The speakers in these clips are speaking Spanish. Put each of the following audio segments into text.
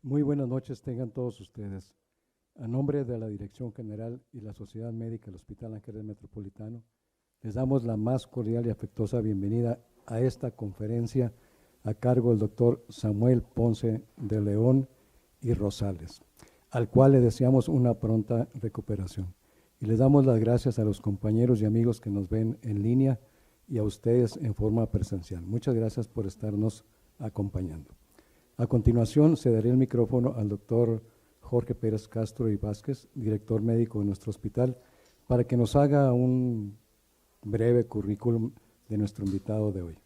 Muy buenas noches tengan todos ustedes. A nombre de la Dirección General y la Sociedad Médica del Hospital Ángeles Metropolitano, les damos la más cordial y afectuosa bienvenida a esta conferencia a cargo del doctor Samuel Ponce de León y Rosales, al cual le deseamos una pronta recuperación. Y les damos las gracias a los compañeros y amigos que nos ven en línea y a ustedes en forma presencial. Muchas gracias por estarnos acompañando. A continuación, cederé el micrófono al doctor Jorge Pérez Castro y Vázquez, director médico de nuestro hospital, para que nos haga un breve currículum de nuestro invitado de hoy.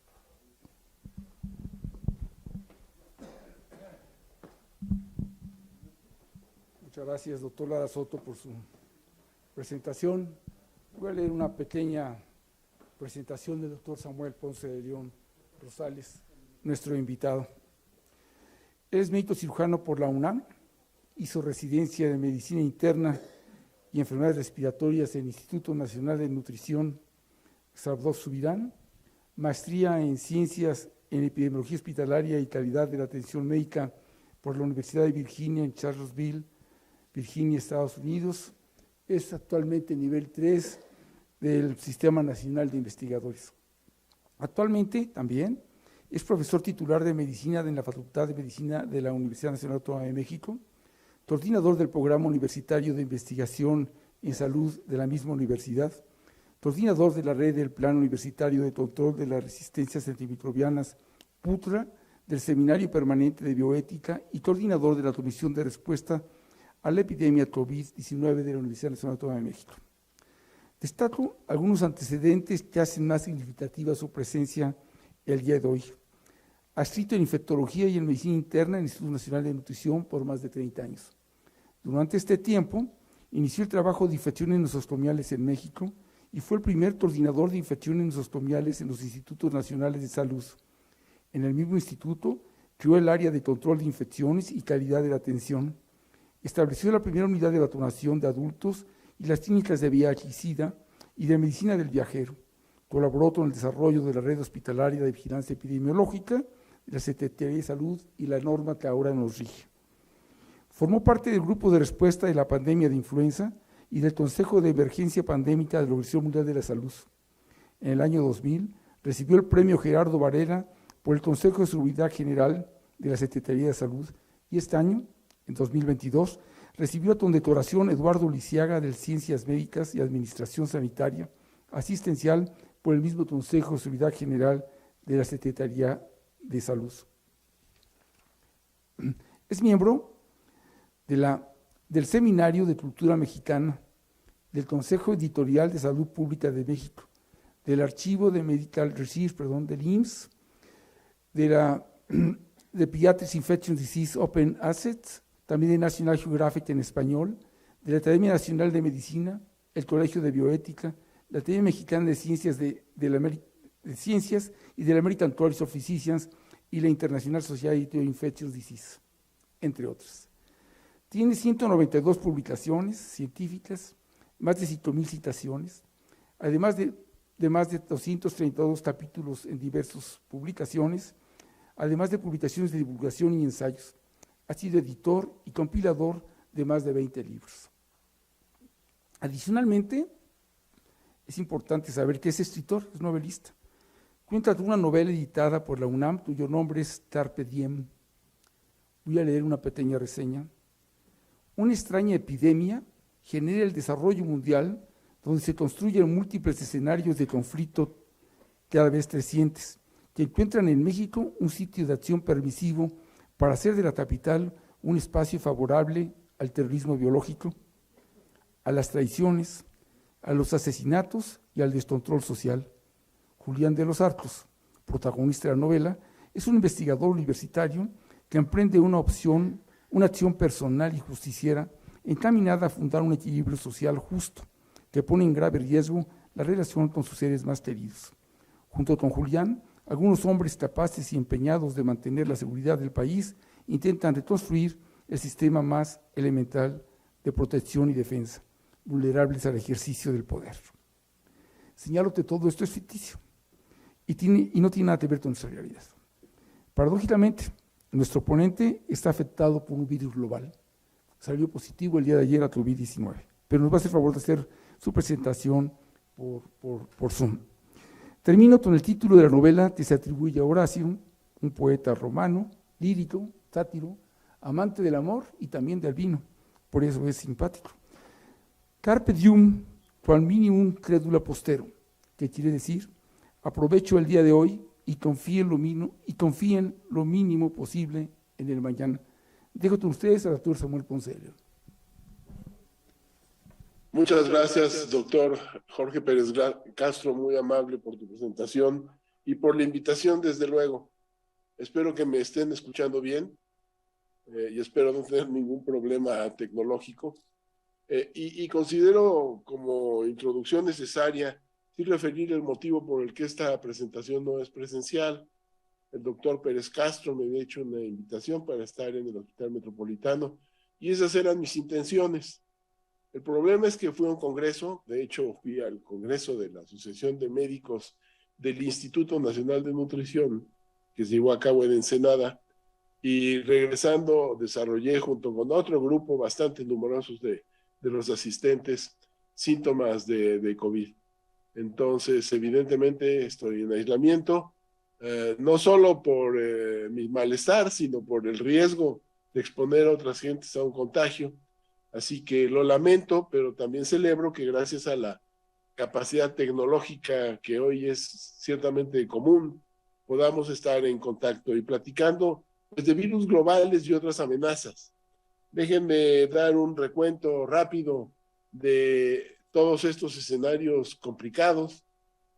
Muchas gracias, doctor Lara Soto, por su presentación. Voy a leer una pequeña presentación del doctor Samuel Ponce de León Rosales, nuestro invitado. Él es médico cirujano por la UNAM, hizo residencia de Medicina Interna y Enfermedades Respiratorias en el Instituto Nacional de Nutrición Salvador Subirán, maestría en Ciencias en Epidemiología Hospitalaria y Calidad de la Atención Médica por la Universidad de Virginia en Charlottesville, Virginia, Estados Unidos. Es actualmente nivel 3 del Sistema Nacional de Investigadores. Actualmente también es profesor titular de Medicina en la Facultad de Medicina de la Universidad Nacional Autónoma de México, coordinador del Programa Universitario de Investigación en Salud de la misma universidad, coordinador de la red del Plan Universitario de Control de las Resistencias Antimicrobianas, PUTRA, del Seminario Permanente de Bioética y coordinador de la Comisión de Respuesta a la Epidemia COVID-19 de la Universidad Nacional Autónoma de México. Destaco algunos antecedentes que hacen más significativa su presencia el día de hoy. Ha escrito en infectología y en medicina interna en el Instituto Nacional de Nutrición por más de 30 años. Durante este tiempo, inició el trabajo de infecciones nosocomiales en México y fue el primer coordinador de infecciones nosocomiales en los Institutos Nacionales de Salud. En el mismo instituto, creó el área de control de infecciones y calidad de la atención. Estableció la primera unidad de vacunación de adultos y las clínicas de VIH y SIDA y de medicina del viajero. Colaboró con el desarrollo de la red hospitalaria de vigilancia epidemiológica, de la Secretaría de Salud y la norma que ahora nos rige. Formó parte del grupo de respuesta de la pandemia de influenza y del Consejo de Emergencia Pandémica de la Organización Mundial de la Salud. En el año 2000 recibió el premio Gerardo Varela por el Consejo de Seguridad General de la Secretaría de Salud y este año, en 2022, recibió la condecoración Eduardo Lisiaga de Ciencias Médicas y Administración Sanitaria Asistencial por el mismo Consejo de Seguridad General de la Secretaría de Salud. Es miembro del Seminario de Cultura Mexicana, del Consejo Editorial de Salud Pública de México, del Archivo de Medical Research, del IMSS, de Pediatric Infectious Disease Open Assets, también de National Geographic en español, de la Academia Nacional de Medicina, el Colegio de Bioética, la Academia Mexicana de Ciencias Ciencias y de la American College of Physicians y la International Society of Infectious Disease, entre otros. Tiene 192 publicaciones científicas, más de 5,000 citaciones, además de más de 232 capítulos en diversas publicaciones, además de publicaciones de divulgación y ensayos. Ha sido editor y compilador de más de 20 libros. Adicionalmente, es importante saber que es escritor, es novelista. Cuenta con una novela editada por la UNAM, cuyo nombre es Carpe Diem. Voy a leer una pequeña reseña. Una extraña epidemia genera el desarrollo mundial donde se construyen múltiples escenarios de conflicto cada vez crecientes, que encuentran en México un sitio de acción permisivo para hacer de la capital un espacio favorable al terrorismo biológico, a las traiciones, a los asesinatos y al descontrol social. Julián de los Arcos, protagonista de la novela, es un investigador universitario que emprende una acción personal y justiciera encaminada a fundar un equilibrio social justo que pone en grave riesgo la relación con sus seres más queridos. Junto con Julián, algunos hombres capaces y empeñados de mantener la seguridad del país intentan reconstruir el sistema más elemental de protección y defensa, vulnerables al ejercicio del poder. Señalo que todo esto es ficticio y no tiene nada que ver con nuestra realidad. Paradójicamente, nuestro ponente está afectado por un virus global. Salió positivo el día de ayer a COVID-19, pero nos va a hacer favor de hacer su presentación por Zoom. Termino con el título de la novela que se atribuye a Horacio, un poeta romano, lírico, sátiro, amante del amor y también del vino, por eso es simpático. Carpe diem, quam minimum credula postero, que quiere decir, aprovecho el día de hoy y confíen lo mínimo posible en el mañana. Dejo con ustedes al doctor Samuel Ponce de León. Muchas gracias, doctor Jorge Pérez Castro, muy amable por tu presentación y por la invitación, desde luego. Espero que me estén escuchando bien y espero no tener ningún problema tecnológico. Y considero como introducción necesaria sí referir el motivo por el que esta presentación no es presencial. El doctor Pérez Castro me había hecho una invitación para estar en el Hospital Metropolitano y esas eran mis intenciones. El problema es que fui a un congreso, de hecho fui al congreso de la Asociación de Médicos del Instituto Nacional de Nutrición, que se llevó a cabo en Ensenada, y regresando desarrollé junto con otro grupo bastante numerosos de los asistentes síntomas de COVID. Entonces, evidentemente estoy en aislamiento, no solo por mi malestar, sino por el riesgo de exponer a otras gentes a un contagio. Así que lo lamento, pero también celebro que gracias a la capacidad tecnológica que hoy es ciertamente común, podamos estar en contacto y platicando pues, de virus globales y otras amenazas. Déjenme dar un recuento rápido de todos estos escenarios complicados,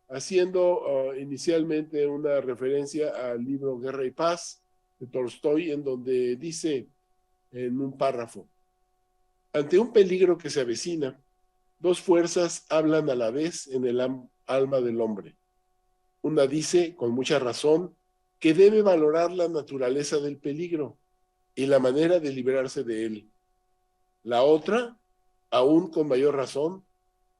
haciendo inicialmente una referencia al libro Guerra y Paz de Tolstoy, en donde dice en un párrafo: ante un peligro que se avecina, dos fuerzas hablan a la vez en el alma del hombre. Una dice, con mucha razón, que debe valorar la naturaleza del peligro y la manera de librarse de él. La otra, aún con mayor razón,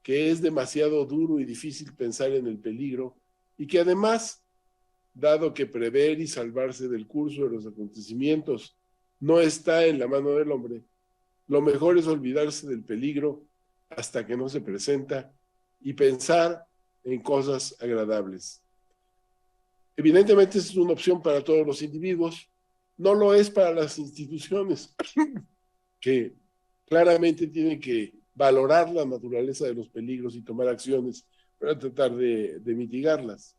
que es demasiado duro y difícil pensar en el peligro y que además, dado que prever y salvarse del curso de los acontecimientos no está en la mano del hombre, lo mejor es olvidarse del peligro hasta que no se presenta y pensar en cosas agradables. Evidentemente es una opción para todos los individuos, no lo es para las instituciones que claramente tienen que valorar la naturaleza de los peligros y tomar acciones para tratar de mitigarlas.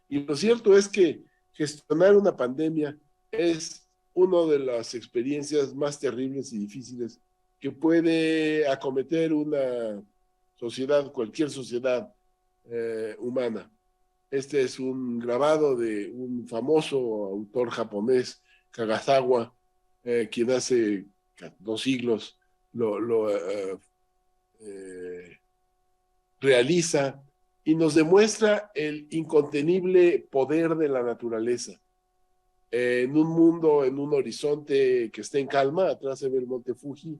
Y lo cierto es que gestionar una pandemia es una de las experiencias más terribles y difíciles que puede acometer una sociedad, cualquier sociedad humana. Este es un grabado de un famoso autor japonés, Kagasawa, quien hace 2 siglos lo realiza y nos demuestra el incontenible poder de la naturaleza. En un mundo, en un horizonte que está en calma, atrás se ve el monte Fuji,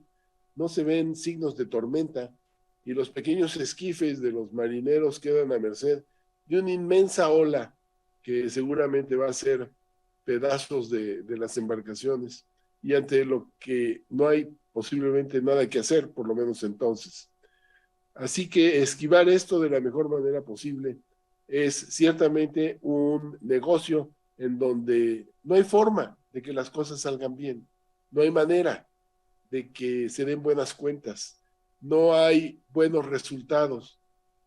no se ven signos de tormenta y los pequeños esquifes de los marineros quedan a merced de una inmensa ola que seguramente va a ser pedazos de las embarcaciones y ante lo que no hay posiblemente nada que hacer, por lo menos entonces. Así que esquivar esto de la mejor manera posible es ciertamente un negocio en donde no hay forma de que las cosas salgan bien, no hay manera de que se den buenas cuentas, no hay buenos resultados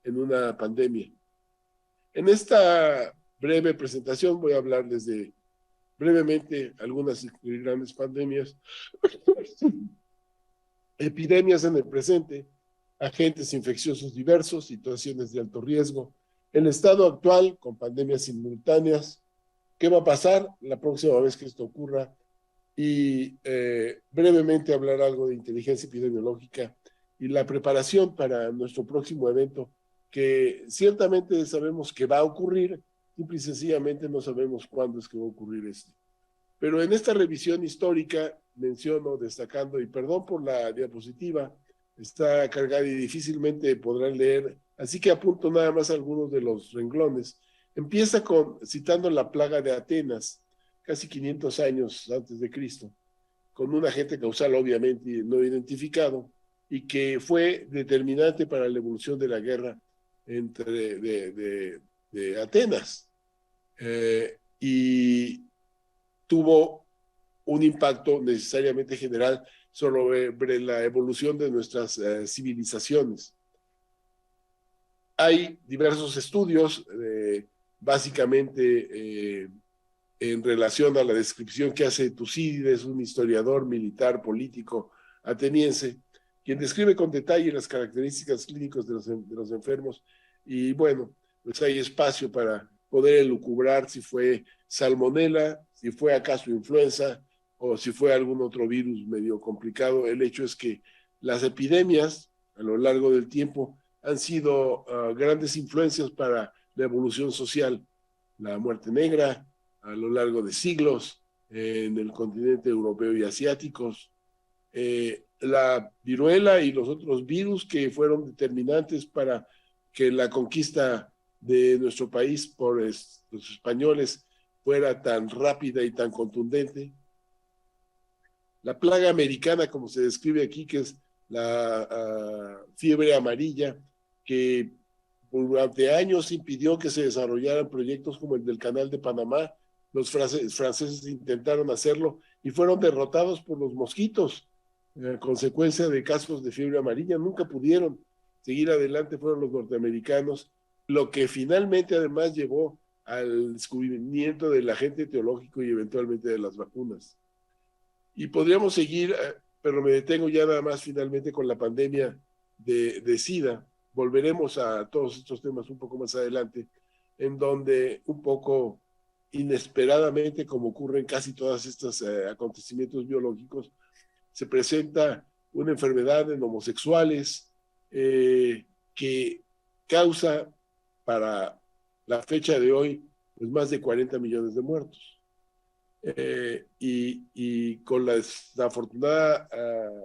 en una pandemia. En esta breve presentación voy a hablarles de brevemente algunas grandes pandemias, epidemias en el presente, agentes infecciosos diversos, situaciones de alto riesgo, el estado actual con pandemias simultáneas, qué va a pasar la próxima vez que esto ocurra y brevemente hablar algo de inteligencia epidemiológica y la preparación para nuestro próximo evento, que ciertamente sabemos que va a ocurrir, simple y sencillamente no sabemos cuándo es que va a ocurrir esto. Pero en esta revisión histórica menciono, destacando, y perdón por la diapositiva, está cargada y difícilmente podrán leer, así que apunto nada más algunos de los renglones. Empieza citando la plaga de Atenas, casi 500 años antes de Cristo, con un agente causal obviamente no identificado y que fue determinante para la evolución de la guerra de Atenas. Y tuvo un impacto necesariamente general sobre la evolución de nuestras civilizaciones. Hay diversos estudios, básicamente en relación a la descripción que hace Tucídides, un historiador militar político ateniense, quien describe con detalle las características clínicas de los enfermos, y bueno, pues hay espacio para poder elucubrar si fue salmonela, si fue acaso influenza, o si fue algún otro virus medio complicado. El hecho es que las epidemias a lo largo del tiempo han sido grandes influencias para la evolución social. La muerte negra a lo largo de siglos en el continente europeo y asiáticos, la viruela y los otros virus que fueron determinantes para que la conquista de nuestro país por los españoles fuera tan rápida y tan contundente. La plaga americana, como se describe aquí, que es la fiebre amarilla, que durante años impidió que se desarrollaran proyectos como el del Canal de Panamá. Los franceses intentaron hacerlo y fueron derrotados por los mosquitos. A consecuencia de casos de fiebre amarilla, nunca pudieron seguir adelante, fueron los norteamericanos, lo que finalmente además llevó al descubrimiento del agente etiológico y eventualmente de las vacunas. Y podríamos seguir, pero me detengo ya nada más finalmente con la pandemia de SIDA. Volveremos a todos estos temas un poco más adelante, en donde un poco inesperadamente, como ocurre en casi todos estos acontecimientos biológicos, se presenta una enfermedad en homosexuales que causa para la fecha de hoy pues más de 40 millones de muertos. Y con la desafortunada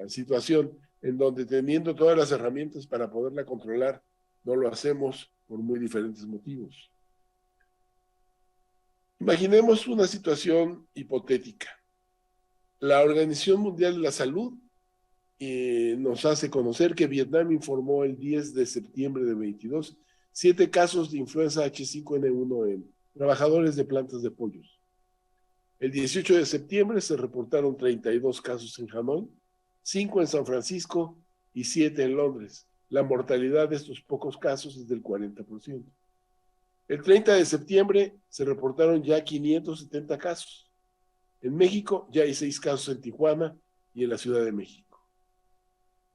situación en donde teniendo todas las herramientas para poderla controlar, no lo hacemos por muy diferentes motivos. Imaginemos una situación hipotética. La Organización Mundial de la Salud nos hace conocer que Vietnam informó el 10 de septiembre de 22 7 casos de influenza H5N1 en trabajadores de plantas de pollos. El 18 de septiembre se reportaron 32 casos en Hanoi, 5 en San Francisco y 7 en Londres. La mortalidad de estos pocos casos es del 40%. El 30 de septiembre se reportaron ya 570 casos. En México ya hay 6 casos en Tijuana y en la Ciudad de México.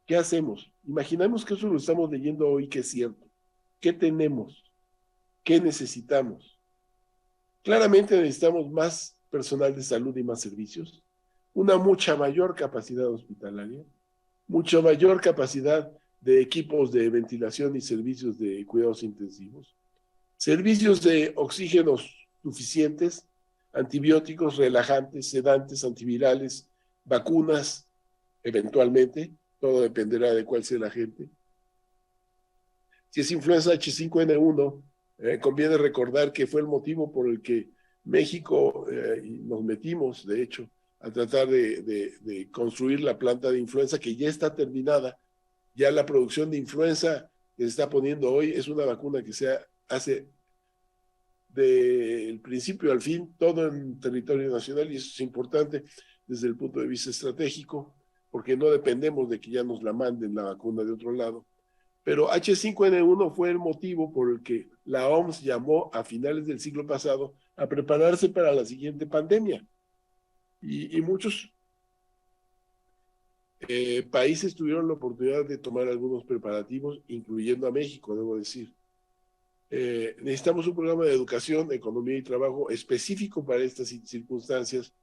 ¿Qué hacemos? Imaginamos que eso lo estamos leyendo hoy, que es cierto. ¿Qué tenemos? ¿Qué necesitamos? Claramente necesitamos más personal de salud y más servicios, una mucha mayor capacidad hospitalaria, mucha mayor capacidad de equipos de ventilación y servicios de cuidados intensivos, servicios de oxígenos suficientes, antibióticos, relajantes, sedantes, antivirales, vacunas, eventualmente, todo dependerá de cuál sea la gente. Si es influenza H5N1, conviene recordar que fue el motivo por el que México, y nos metimos, de hecho, a tratar de construir la planta de influenza que ya está terminada. Ya la producción de influenza que se está poniendo hoy es una vacuna que se hace del principio al fin, todo en territorio nacional, y eso es importante desde el punto de vista estratégico, porque no dependemos de que ya nos la manden la vacuna de otro lado. Pero H5N1 fue el motivo por el que la OMS llamó a finales del siglo pasado a prepararse para la siguiente pandemia. Y muchos países tuvieron la oportunidad de tomar algunos preparativos, incluyendo a México, debo decir. Necesitamos un programa de educación, economía y trabajo específico para estas circunstancias,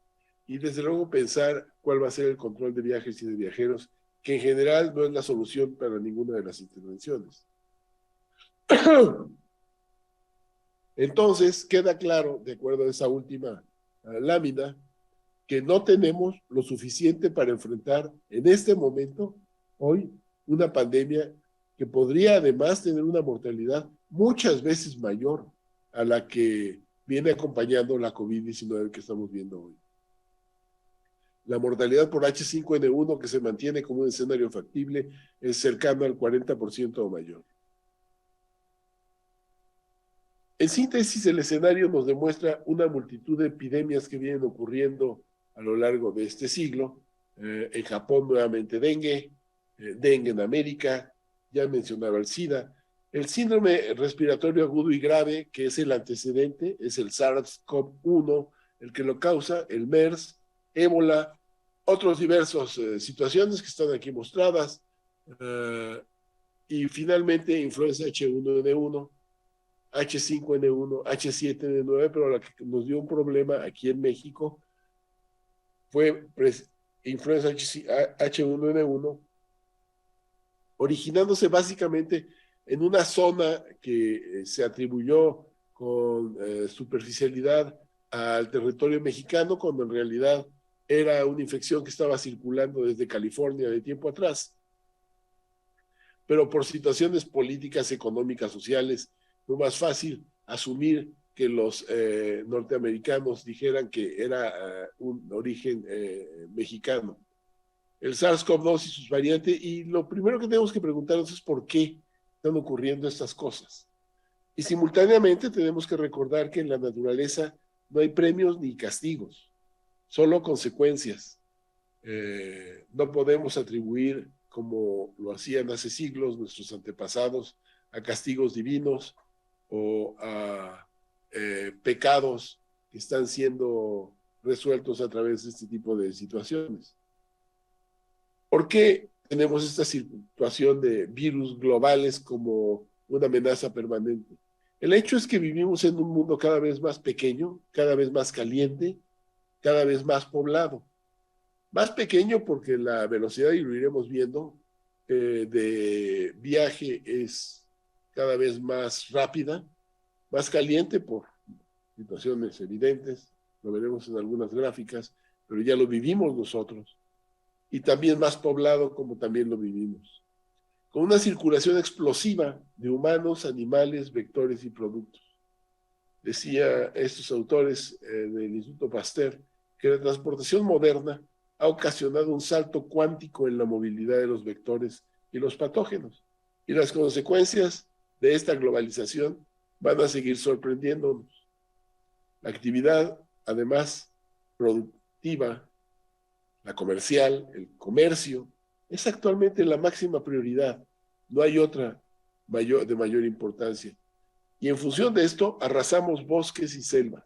y desde luego pensar cuál va a ser el control de viajes y de viajeros, que en general no es la solución para ninguna de las intervenciones. Entonces, queda claro, de acuerdo a esa última lámina, que no tenemos lo suficiente para enfrentar en este momento, hoy, una pandemia que podría además tener una mortalidad muchas veces mayor a la que viene acompañando la COVID-19 que estamos viendo hoy. La mortalidad por H5N1, que se mantiene como un escenario factible, es cercano al 40% o mayor. En síntesis, el escenario nos demuestra una multitud de epidemias que vienen ocurriendo a lo largo de este siglo. En Japón, nuevamente dengue, dengue en América, ya mencionaba el SIDA. El síndrome respiratorio agudo y grave, que es el antecedente, es el SARS-CoV-1, el que lo causa, el MERS, ébola, otras diversas situaciones que están aquí mostradas, y finalmente influenza H1N1, H5N1, H7N9, pero la que nos dio un problema aquí en México fue influenza H1N1, originándose básicamente en una zona que se atribuyó con superficialidad al territorio mexicano, cuando en realidad era una infección que estaba circulando desde California de tiempo atrás. Pero por situaciones políticas, económicas, sociales, fue más fácil asumir que los norteamericanos dijeran que era un origen mexicano. El SARS-CoV-2 y sus variantes, y lo primero que tenemos que preguntarnos es por qué están ocurriendo estas cosas. Y simultáneamente tenemos que recordar que en la naturaleza no hay premios ni castigos, solo consecuencias. No podemos atribuir, como lo hacían hace siglos nuestros antepasados, a castigos divinos o a pecados que están siendo resueltos a través de este tipo de situaciones. ¿Por qué tenemos esta situación de virus globales como una amenaza permanente? El hecho es que vivimos en un mundo cada vez más pequeño, cada vez más caliente, cada vez más poblado. Más pequeño porque la velocidad, y lo iremos viendo, de viaje es cada vez más rápida, más caliente por situaciones evidentes, lo veremos en algunas gráficas, pero ya lo vivimos nosotros, y también más poblado como también lo vivimos, con una circulación explosiva de humanos, animales, vectores y productos. Decía estos autores del Instituto Pasteur que la transportación moderna ha ocasionado un salto cuántico en la movilidad de los vectores y los patógenos. Y las consecuencias de esta globalización van a seguir sorprendiéndonos. La actividad, además, productiva, la comercial, el comercio, es actualmente la máxima prioridad. No hay otra de mayor importancia. Y en función de esto, arrasamos bosques y selvas,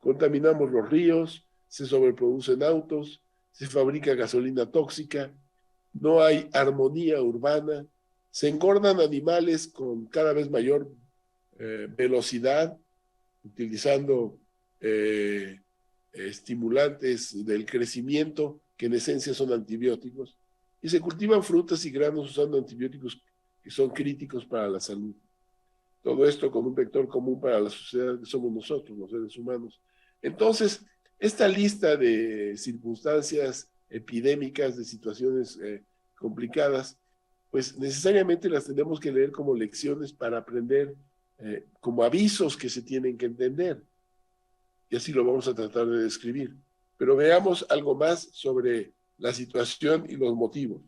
contaminamos los ríos, se sobreproducen autos, se fabrica gasolina tóxica, no hay armonía urbana, se engordan animales con cada vez mayor velocidad, utilizando estimulantes del crecimiento, que en esencia son antibióticos, y se cultivan frutas y granos usando antibióticos que son críticos para la salud. Todo esto con un vector común para la sociedad que somos nosotros, los seres humanos. Entonces, esta lista de circunstancias epidémicas, de situaciones complicadas, pues necesariamente las tenemos que leer como lecciones para aprender, como avisos que se tienen que entender. Y así lo vamos a tratar de describir. Pero veamos algo más sobre la situación y los motivos.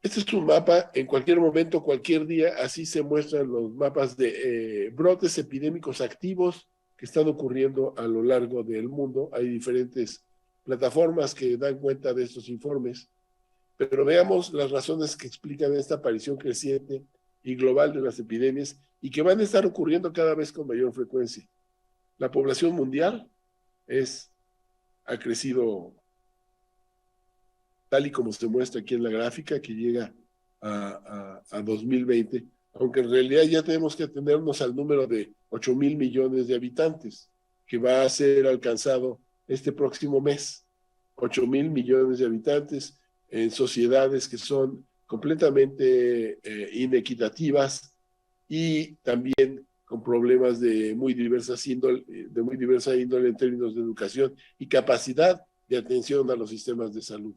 Este es un mapa, en cualquier momento, cualquier día, así se muestran los mapas de brotes epidémicos activos que están ocurriendo a lo largo del mundo. Hay diferentes plataformas que dan cuenta de estos informes, pero veamos las razones que explican esta aparición creciente y global de las epidemias y que van a estar ocurriendo cada vez con mayor frecuencia. La población mundial ha crecido tal y como se muestra aquí en la gráfica, que llega a 2020, aunque en realidad ya tenemos que atenernos al número de 8,000 millones de habitantes, que va a ser alcanzado este próximo mes. 8,000 millones de habitantes en sociedades que son completamente inequitativas y también con problemas de muy diversa índole en términos de educación y capacidad de atención a los sistemas de salud.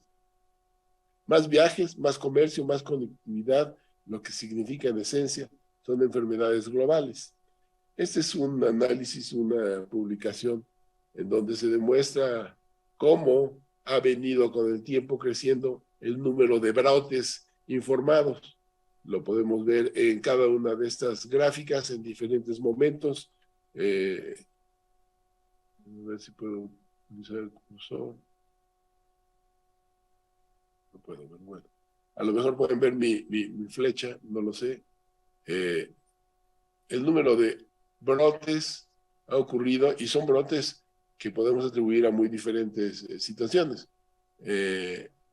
Más viajes, más comercio, más conectividad, lo que significa en esencia son enfermedades globales. Este es un análisis, una publicación en donde se demuestra cómo ha venido con el tiempo creciendo el número de brotes informados. Lo podemos ver en cada una de estas gráficas en diferentes momentos. A ver si puedo utilizar el cursor. No puedo ver, bueno. A lo mejor pueden ver mi flecha, no lo sé. El número de brotes ha ocurrido y son brotes que podemos atribuir a muy diferentes situaciones.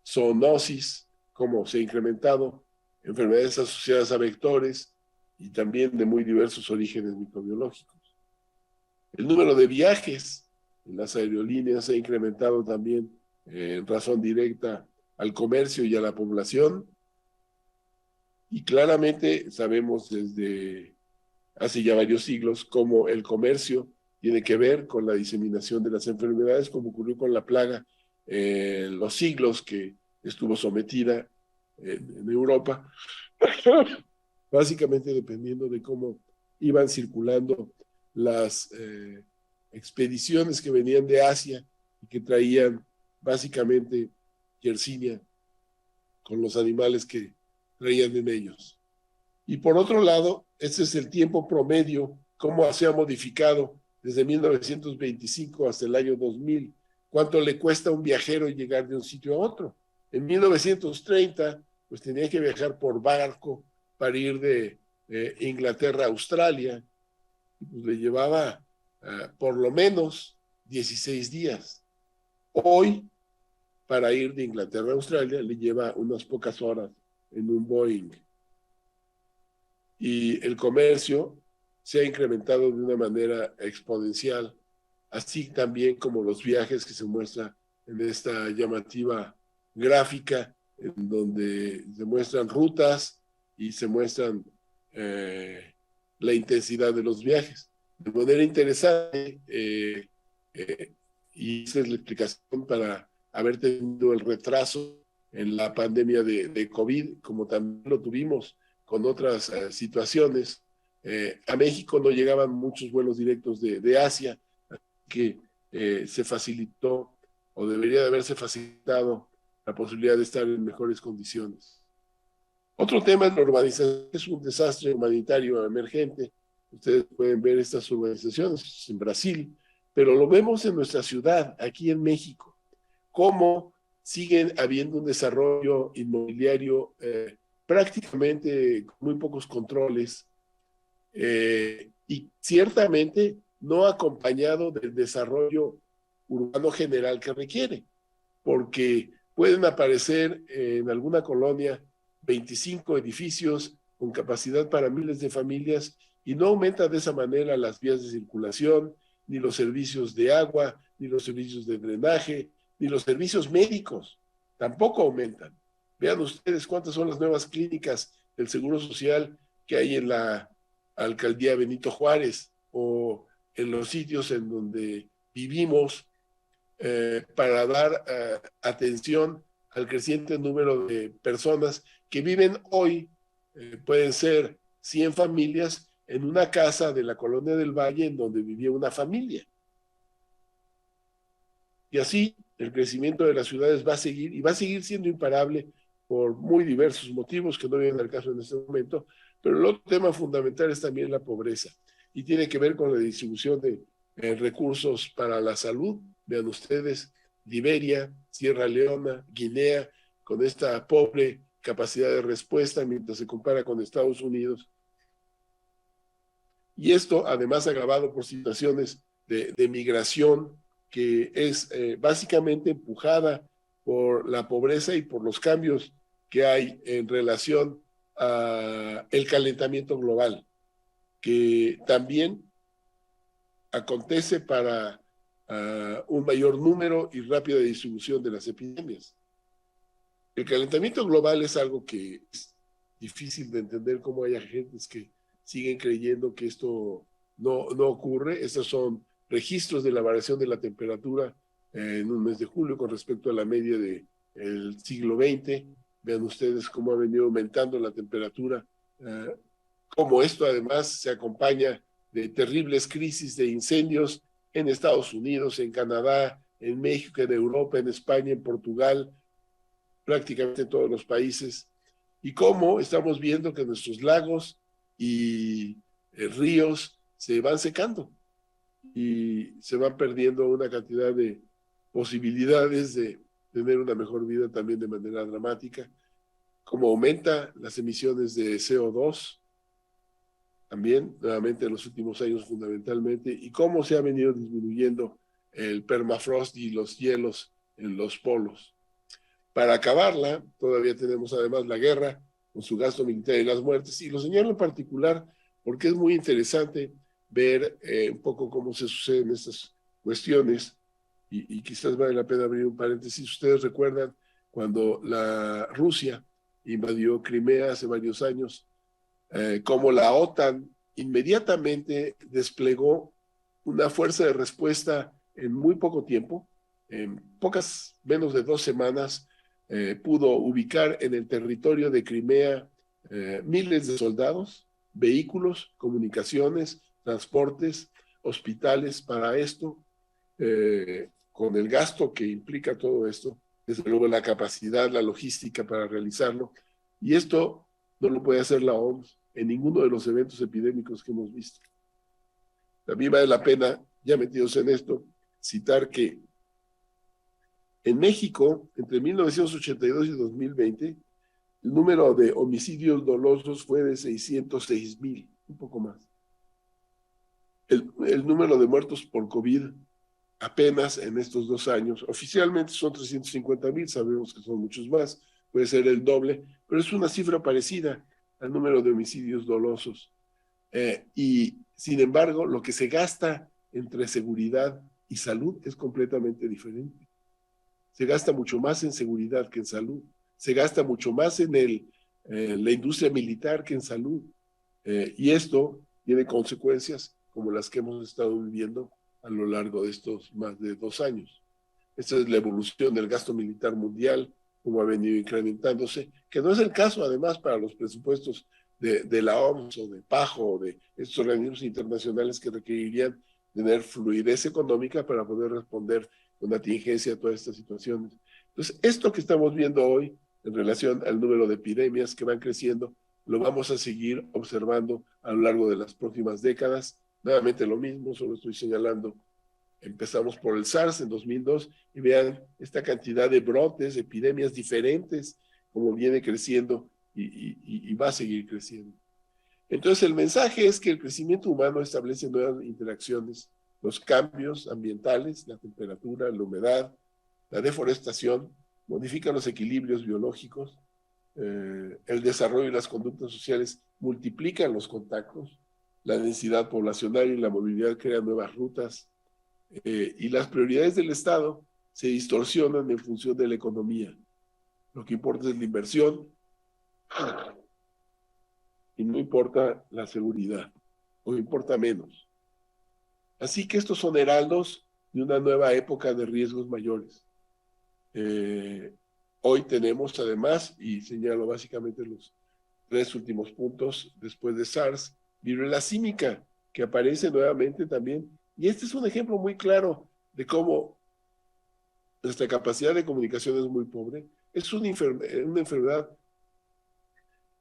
Zoonosis, cómo se ha incrementado, enfermedades asociadas a vectores y también de muy diversos orígenes microbiológicos. El número de viajes en las aerolíneas se ha incrementado también en razón directa al comercio y a la población. Y claramente sabemos desde hace ya varios siglos cómo el comercio tiene que ver con la diseminación de las enfermedades, como ocurrió con la plaga en los siglos que estuvo sometida en Europa, básicamente dependiendo de cómo iban circulando las expediciones que venían de Asia y que traían básicamente Yersinia con los animales que traían en ellos. Y por otro lado, este es el tiempo promedio, cómo se ha modificado desde 1925 hasta el año 2000. ¿Cuánto le cuesta a un viajero llegar de un sitio a otro? En 1930, pues tenía que viajar por barco para ir de Inglaterra a Australia. Y pues le llevaba por lo menos 16 días. Hoy, para ir de Inglaterra a Australia, le lleva unas pocas horas en un Boeing. Y el comercio se ha incrementado de una manera exponencial, así también como los viajes que se muestra en esta llamativa gráfica, en donde se muestran rutas y se muestran la intensidad de los viajes. De manera interesante, y esa es la explicación para haber tenido el retraso en la pandemia de COVID, como también lo tuvimos con otras situaciones. A México no llegaban muchos vuelos directos de Asia, que se facilitó o debería de haberse facilitado la posibilidad de estar en mejores condiciones. Otro tema es la urbanización, es un desastre humanitario emergente. Ustedes pueden ver estas urbanizaciones en Brasil, pero lo vemos en nuestra ciudad, aquí en México, cómo siguen habiendo un desarrollo inmobiliario prácticamente con muy pocos controles y ciertamente no acompañado del desarrollo urbano general que requiere, porque pueden aparecer en alguna colonia 25 edificios con capacidad para miles de familias y no aumenta de esa manera las vías de circulación, ni los servicios de agua, ni los servicios de drenaje, ni los servicios médicos, tampoco aumentan. Vean ustedes cuántas son las nuevas clínicas del Seguro Social que hay en la alcaldía Benito Juárez o en los sitios en donde vivimos para dar atención al creciente número de personas que viven hoy, pueden ser 100 familias en una casa de la Colonia del Valle en donde vivía una familia. Y así el crecimiento de las ciudades va a seguir y va a seguir siendo imparable por muy diversos motivos que no vienen al caso en este momento, pero el otro tema fundamental es también la pobreza y tiene que ver con la distribución de recursos para la salud. Vean ustedes, Liberia, Sierra Leona, Guinea, con esta pobre capacidad de respuesta mientras se compara con Estados Unidos. Y esto además agravado por situaciones de migración que es básicamente empujada por la pobreza y por los cambios que hay en relación al calentamiento global, que también acontece para un mayor número y rápida distribución de las epidemias. El calentamiento global es algo que es difícil de entender cómo hay agentes que siguen creyendo que esto no ocurre. Estos son registros de la variación de la temperatura en un mes de julio con respecto a la media del siglo XX. Vean ustedes cómo ha venido aumentando la temperatura Como esto además se acompaña de terribles crisis de incendios en Estados Unidos, en Canadá, en México, en Europa, en España, en Portugal, prácticamente en todos los países, y cómo estamos viendo que nuestros lagos y ríos se van secando y se van perdiendo una cantidad de posibilidades de tener una mejor vida también de manera dramática, como aumenta las emisiones de CO2, también, nuevamente en los últimos años fundamentalmente, y cómo se ha venido disminuyendo el permafrost y los hielos en los polos. Para acabarla, todavía tenemos además la guerra con su gasto militar y las muertes, y lo señalo en particular porque es muy interesante ver un poco cómo se suceden estas cuestiones, y quizás vale la pena abrir un paréntesis. Ustedes recuerdan cuando la Rusia invadió Crimea hace varios años, cómo la OTAN inmediatamente desplegó una fuerza de respuesta en muy poco tiempo, en menos de 2 semanas, pudo ubicar en el territorio de Crimea miles de soldados, vehículos, comunicaciones, transportes, hospitales para esto, con el gasto que implica todo esto, desde luego la capacidad, la logística para realizarlo, y esto no lo puede hacer la OMS en ninguno de los eventos epidémicos que hemos visto. También vale la pena, ya metidos en esto, citar que en México, entre 1982 y 2020, el número de homicidios dolosos fue de 606,000, un poco más. El número de muertos por COVID apenas en estos 2 años, oficialmente son 350,000, sabemos que son muchos más, puede ser el doble, pero es una cifra parecida al número de homicidios dolosos. Y sin embargo, lo que se gasta entre seguridad y salud es completamente diferente. Se gasta mucho más en seguridad que en salud. Se gasta mucho más en la industria militar que en salud. Y esto tiene consecuencias como las que hemos estado viviendo a lo largo de estos más de 2 años. Esta es la evolución del gasto militar mundial, como ha venido incrementándose, que no es el caso además para los presupuestos de la OMS o de PAJO o de estos organismos internacionales que requerirían tener fluidez económica para poder responder con atingencia a todas estas situaciones. Entonces, esto que estamos viendo hoy en relación al número de epidemias que van creciendo, lo vamos a seguir observando a lo largo de las próximas décadas. Nuevamente lo mismo, solo estoy señalando. Empezamos por el SARS en 2002 y vean esta cantidad de brotes, epidemias diferentes, como viene creciendo y va a seguir creciendo. Entonces el mensaje es que el crecimiento humano establece nuevas interacciones, los cambios ambientales, la temperatura, la humedad, la deforestación, modifican los equilibrios biológicos, el desarrollo y las conductas sociales multiplican los contactos, la densidad poblacional y la movilidad crean nuevas rutas, y las prioridades del Estado se distorsionan en función de la economía. Lo que importa es la inversión y no importa la seguridad, o importa menos. Así que estos son heraldos de una nueva época de riesgos mayores. Hoy tenemos además, y señalo básicamente los 3 últimos puntos después de SARS, viruela símica, que aparece nuevamente también. Y este es un ejemplo muy claro de cómo nuestra capacidad de comunicación es muy pobre. Es una enfermedad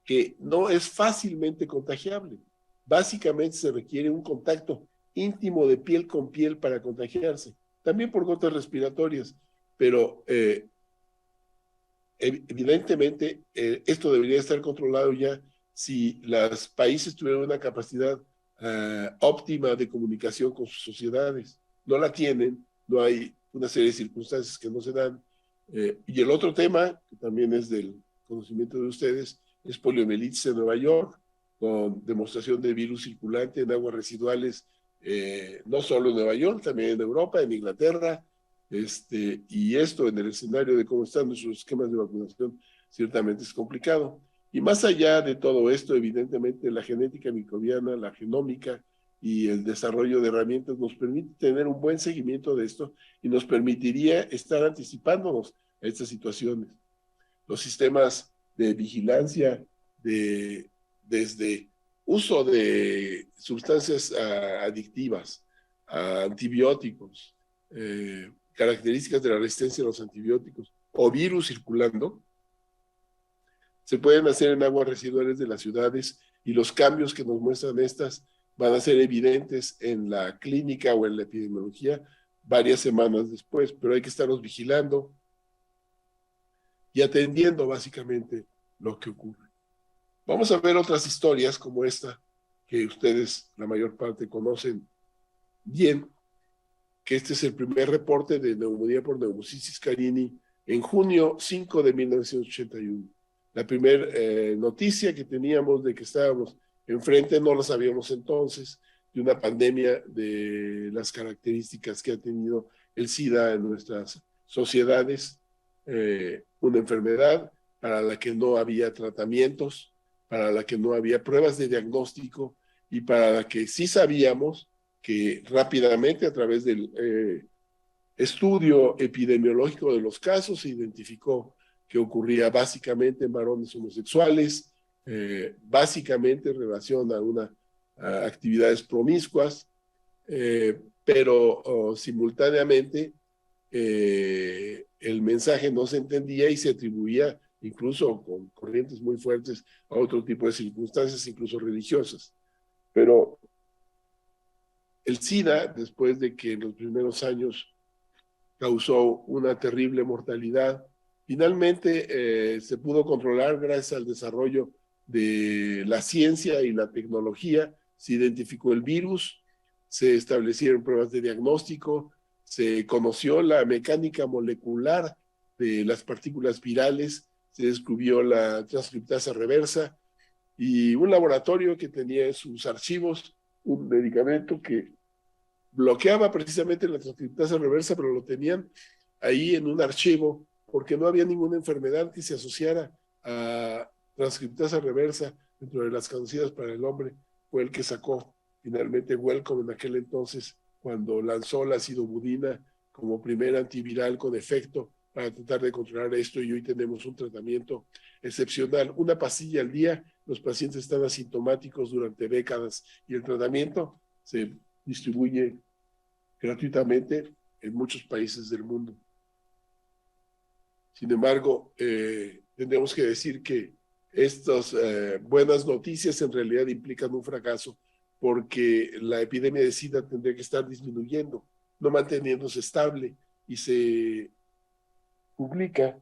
que no es fácilmente contagiable. Básicamente se requiere un contacto íntimo de piel con piel para contagiarse, también por gotas respiratorias, pero evidentemente esto debería estar controlado ya si los países tuvieran una capacidad óptima de comunicación con sus sociedades. No la tienen, no hay una serie de circunstancias que no se dan. Y el otro tema, que también es del conocimiento de ustedes, es poliomielitis en Nueva York, con demostración de virus circulante en aguas residuales, no solo en Nueva York, también en Europa, en Inglaterra, y esto en el escenario de cómo están nuestros esquemas de vacunación ciertamente es complicado. Y más allá de todo esto, evidentemente la genética microbiana, la genómica y el desarrollo de herramientas nos permite tener un buen seguimiento de esto y nos permitiría estar anticipándonos a estas situaciones. Los sistemas de vigilancia desde uso de sustancias adictivas, antibióticos, características de la resistencia a los antibióticos o virus circulando, se pueden hacer en aguas residuales de las ciudades y los cambios que nos muestran estas van a ser evidentes en la clínica o en la epidemiología varias semanas después, pero hay que estarlos vigilando y atendiendo básicamente lo que ocurre. Vamos a ver otras historias como esta, que ustedes la mayor parte conocen bien, que este es el primer reporte de neumonía por Pneumocystis carini en junio 5 de 1981. La primera noticia que teníamos de que estábamos enfrente, no lo sabíamos entonces, de una pandemia de las características que ha tenido el SIDA en nuestras sociedades, una enfermedad para la que no había tratamientos, para la que no había pruebas de diagnóstico y para la que sí sabíamos que rápidamente a través del estudio epidemiológico de los casos se identificó que ocurría básicamente en varones homosexuales, básicamente en relación a actividades promiscuas, pero simultáneamente el mensaje no se entendía y se atribuía incluso con corrientes muy fuertes a otro tipo de circunstancias, incluso religiosas. Pero el SIDA, después de que en los primeros años causó una terrible mortalidad, finalmente se pudo controlar gracias al desarrollo de la ciencia y la tecnología. Se identificó el virus, se establecieron pruebas de diagnóstico, se conoció la mecánica molecular de las partículas virales, se descubrió la transcriptasa reversa y un laboratorio que tenía en sus archivos un medicamento que bloqueaba precisamente la transcriptasa reversa, pero lo tenían ahí en un archivo porque no había ninguna enfermedad que se asociara a transcriptasa reversa dentro de las conocidas para el hombre. Fue el que sacó finalmente Wellcome en aquel entonces, cuando lanzó la acidobudina como primer antiviral con efecto para tratar de controlar esto, y hoy tenemos un tratamiento excepcional. Una pastilla al día, los pacientes están asintomáticos durante décadas y el tratamiento se distribuye gratuitamente en muchos países del mundo. Sin embargo, tendremos que decir que estas buenas noticias en realidad implican un fracaso, porque la epidemia de SIDA tendría que estar disminuyendo, no manteniéndose estable, y se publica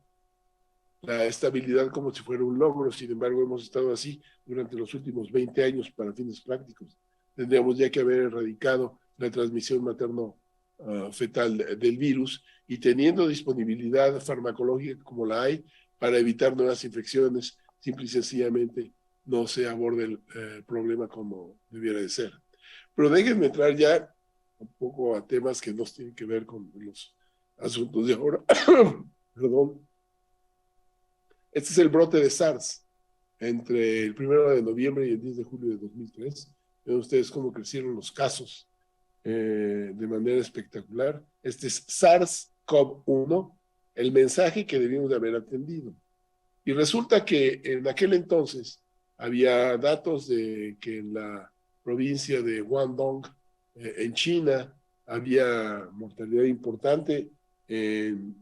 la estabilidad como si fuera un logro. Sin embargo, hemos estado así durante los últimos 20 años para fines prácticos. Tendríamos ya que haber erradicado la transmisión materno-fetal del virus, y teniendo disponibilidad farmacológica como la hay para evitar nuevas infecciones, simple y sencillamente no se aborda el problema como debiera de ser. Pero déjenme entrar ya un poco a temas que no tienen que ver con los asuntos de ahora. Perdón. Este es el brote de SARS entre el 1 de noviembre y el 10 de julio de 2003. Ven ustedes cómo crecieron los casos de manera espectacular. Este es SARS-CoV-1, el mensaje que debíamos de haber atendido. Y resulta que en aquel entonces había datos de que en la provincia de Guangdong, en China, había mortalidad importante en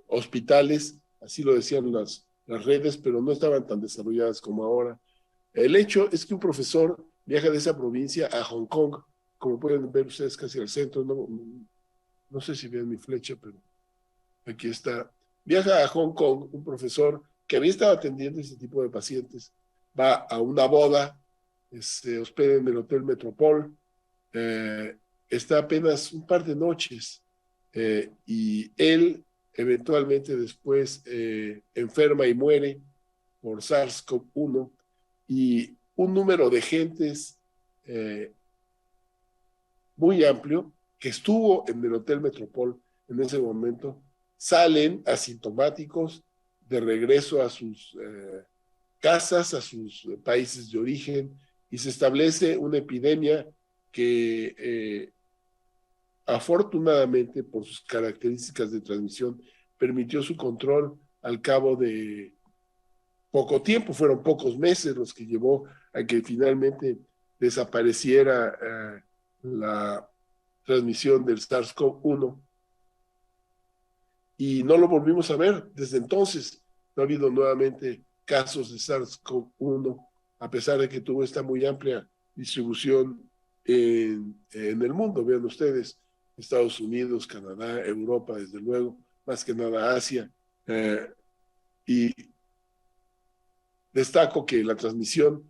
hospitales, así lo decían las redes, pero no estaban tan desarrolladas como ahora. El hecho es que un profesor viaja de esa provincia a Hong Kong, como pueden ver ustedes casi al centro, no sé si ven mi flecha, pero aquí está. Viaja a Hong Kong un profesor que había estado atendiendo ese tipo de pacientes, va a una boda, se hospeda en el Hotel Metropol, está apenas un par de noches, y él eventualmente después enferma y muere por SARS-CoV-1, y un número de gentes muy amplio que estuvo en el Hotel Metropol en ese momento salen asintomáticos de regreso a sus casas, a sus países de origen, y se establece una epidemia que afortunadamente, por sus características de transmisión, permitió su control al cabo de poco tiempo, fueron pocos meses los que llevó a que finalmente desapareciera la transmisión del SARS-CoV-1 y no lo volvimos a ver desde entonces. No ha habido nuevamente casos de SARS-CoV-1, a pesar de que tuvo esta muy amplia distribución en el mundo. Vean ustedes, Estados Unidos, Canadá, Europa, desde luego, más que nada Asia. Y destaco que la transmisión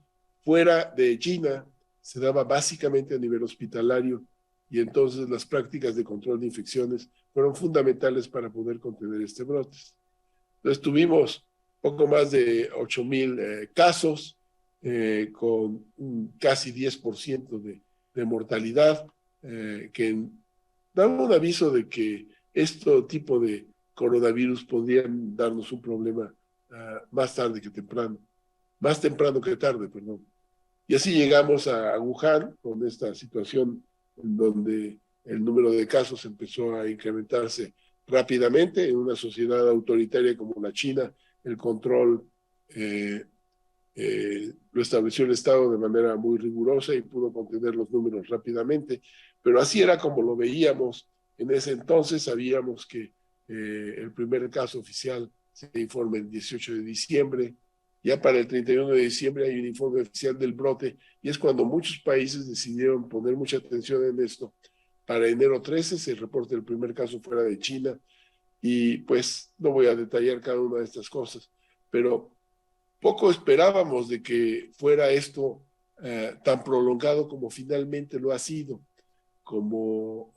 fuera de China se daba básicamente a nivel hospitalario y entonces las prácticas de control de infecciones fueron fundamentales para poder contener este brote. Entonces tuvimos poco más de 8,000 casos, con casi 10% de mortalidad, que daba un aviso de que este tipo de coronavirus podrían darnos un problema más tarde que temprano, más temprano que tarde, perdón. Y así llegamos a Wuhan, con esta situación en donde el número de casos empezó a incrementarse rápidamente. En una sociedad autoritaria como la China, el control lo estableció el Estado de manera muy rigurosa y pudo contener los números rápidamente. Pero así era como lo veíamos. En ese entonces sabíamos que el primer caso oficial se informa el 18 de diciembre. Ya para el 31 de diciembre hay un informe oficial del brote y es cuando muchos países decidieron poner mucha atención en esto. Para enero 13 se reporta el primer caso fuera de China y pues no voy a detallar cada una de estas cosas, pero poco esperábamos de que fuera esto tan prolongado como finalmente lo ha sido, como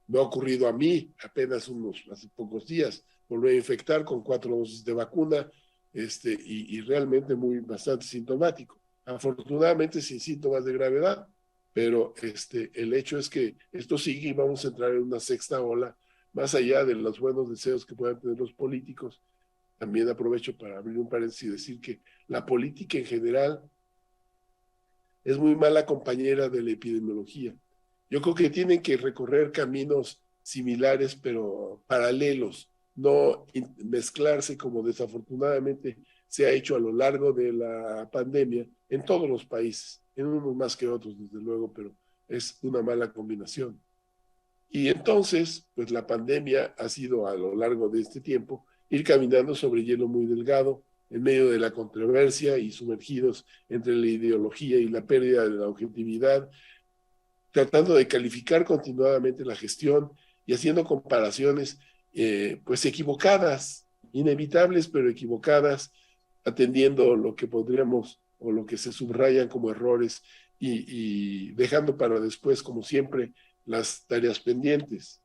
me ha ocurrido a mí apenas hace pocos días. Volví a infectar con 4 dosis de vacuna y realmente bastante sintomático. Afortunadamente sin síntomas de gravedad, pero el hecho es que esto sigue y vamos a entrar en una sexta ola, más allá de los buenos deseos que puedan tener los políticos. También aprovecho para abrir un paréntesis y decir que la política en general es muy mala compañera de la epidemiología. Yo creo que tienen que recorrer caminos similares pero paralelos, no mezclarse como desafortunadamente se ha hecho a lo largo de la pandemia en todos los países, en unos más que otros desde luego, pero es una mala combinación. Y entonces, pues la pandemia ha sido a lo largo de este tiempo ir caminando sobre hielo muy delgado, en medio de la controversia y sumergidos entre la ideología y la pérdida de la objetividad, tratando de calificar continuadamente la gestión y haciendo comparaciones pues equivocadas, inevitables pero equivocadas, atendiendo lo que podríamos o lo que se subrayan como errores y dejando para después, como siempre, las tareas pendientes.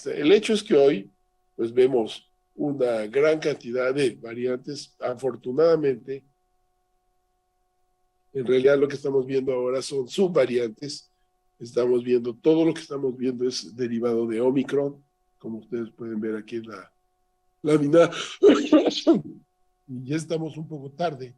El hecho es que hoy pues vemos una gran cantidad de variantes. Afortunadamente, en realidad lo que estamos viendo ahora son subvariantes. Estamos viendo, todo lo que estamos viendo es derivado de Omicron, como ustedes pueden ver aquí en la lámina. Y ya estamos un poco tarde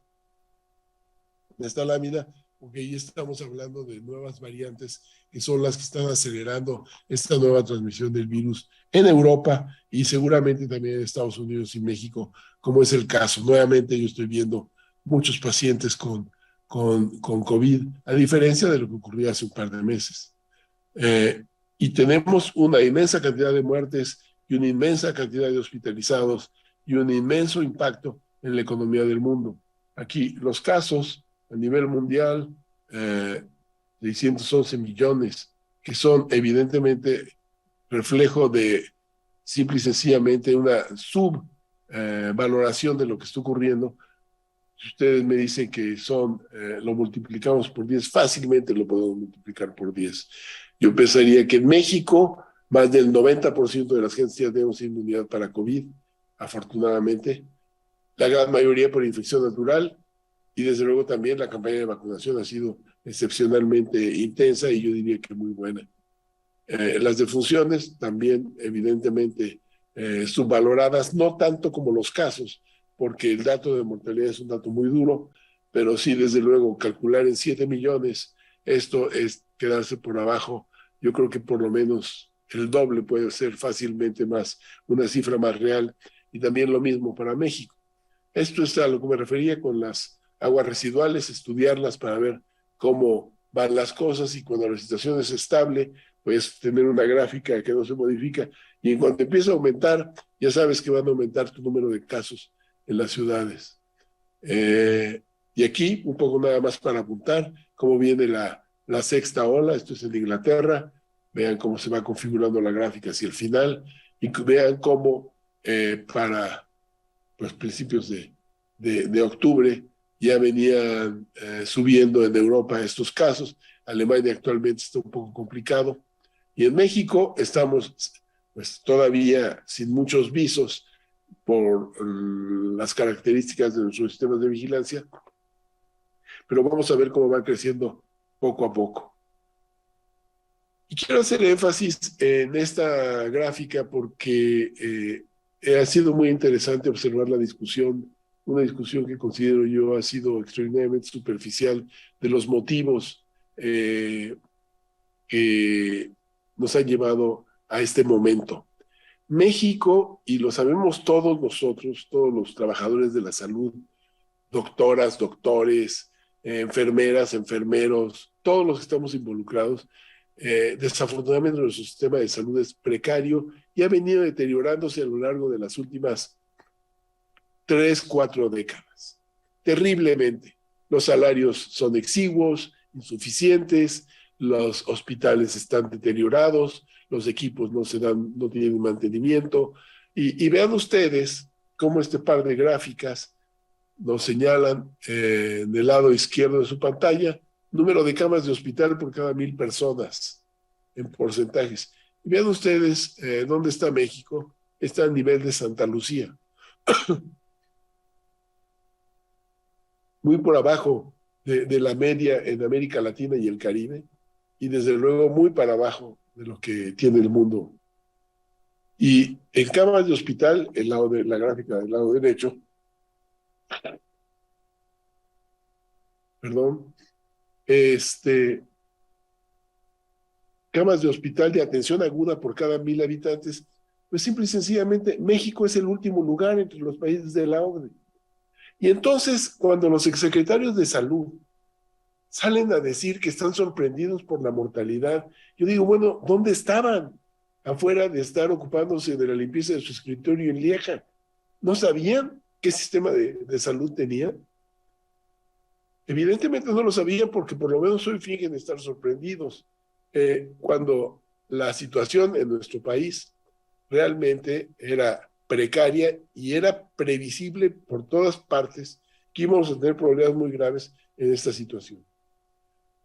en esta lámina, porque ya estamos hablando de nuevas variantes que son las que están acelerando esta nueva transmisión del virus en Europa y seguramente también en Estados Unidos y México, como es el caso. Nuevamente yo estoy viendo muchos pacientes con COVID, a diferencia de lo que ocurría hace un par de meses. Y tenemos una inmensa cantidad de muertes y una inmensa cantidad de hospitalizados y un inmenso impacto en la economía del mundo. Aquí los casos a nivel mundial, 611 millones, que son evidentemente reflejo de simple y sencillamente una subvaloración de lo que está ocurriendo. Si ustedes me dicen que lo multiplicamos por 10, fácilmente lo podemos multiplicar por 10. Yo pensaría que en México más del 90% de las gentes ya tenemos inmunidad para COVID, afortunadamente, la gran mayoría por infección natural, y desde luego también la campaña de vacunación ha sido excepcionalmente intensa y yo diría que muy buena. Las defunciones también evidentemente subvaloradas, no tanto como los casos, porque el dato de mortalidad es un dato muy duro, pero sí desde luego calcular en 7 millones, esto es quedarse por abajo, yo creo que por lo menos el doble puede ser fácilmente más, una cifra más real, y también lo mismo para México. Esto es a lo que me refería con las aguas residuales, estudiarlas para ver cómo van las cosas, y cuando la situación es estable, pues tener una gráfica que no se modifica, y en cuanto empieza a aumentar, ya sabes que van a aumentar tu número de casos en las ciudades. Y aquí, un poco nada más para apuntar cómo viene la sexta ola. Esto es en Inglaterra. Vean cómo se va configurando la gráfica hacia el final, y vean cómo para pues, principios de octubre ya venían subiendo en Europa estos casos. Alemania actualmente está un poco complicado. Y en México estamos pues, todavía sin muchos visos por las características de nuestros sistemas de vigilancia, pero vamos a ver cómo va creciendo poco a poco. Y quiero hacer énfasis en esta gráfica porque ha sido muy interesante observar la discusión, una discusión que considero yo ha sido extraordinariamente superficial, de los motivos que nos han llevado a este momento. México, y lo sabemos todos nosotros, todos los trabajadores de la salud, doctoras, doctores, enfermeras, enfermeros, todos los que estamos involucrados, desafortunadamente nuestro sistema de salud es precario y ha venido deteriorándose a lo largo de las últimas 3, 4 décadas. Terriblemente. Los salarios son exiguos, insuficientes, los hospitales están deteriorados, los equipos no tienen mantenimiento, y vean ustedes cómo este par de gráficas nos señalan en el lado izquierdo de su pantalla número de camas de hospital por cada 1,000 personas en porcentajes. Y vean ustedes dónde está México. Está a nivel de Santa Lucía. Muy por abajo de la media en América Latina y el Caribe, y desde luego muy para abajo de lo que tiene el mundo. Y en camas de hospital, el lado de la gráfica del lado derecho, perdón, camas de hospital de atención aguda por cada 1,000 habitantes, pues simple y sencillamente México es el último lugar entre los países de la OCDE. Y entonces, cuando los exsecretarios de salud salen a decir que están sorprendidos por la mortalidad, yo digo, bueno, ¿dónde estaban? Afuera de estar ocupándose de la limpieza de su escritorio en Lieja. ¿No sabían qué sistema de salud tenían? Evidentemente no lo sabían, porque por lo menos hoy fingen estar sorprendidos cuando la situación en nuestro país realmente era precaria y era previsible por todas partes que íbamos a tener problemas muy graves en esta situación.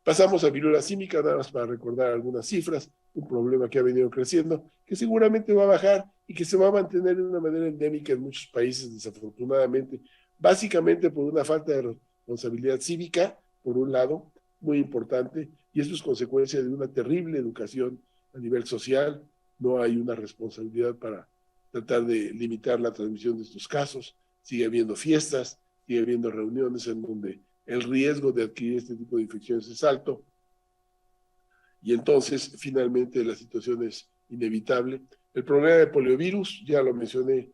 Pasamos a viruela símica, nada más para recordar algunas cifras, un problema que ha venido creciendo, que seguramente va a bajar y que se va a mantener de una manera endémica en muchos países, desafortunadamente, básicamente por una falta de responsabilidad cívica, por un lado, muy importante, y esto es consecuencia de una terrible educación a nivel social. No hay una responsabilidad para tratar de limitar la transmisión de estos casos. Sigue habiendo fiestas, sigue habiendo reuniones en donde el riesgo de adquirir este tipo de infecciones es alto, y entonces finalmente la situación es inevitable. El problema de poliovirus, ya lo mencioné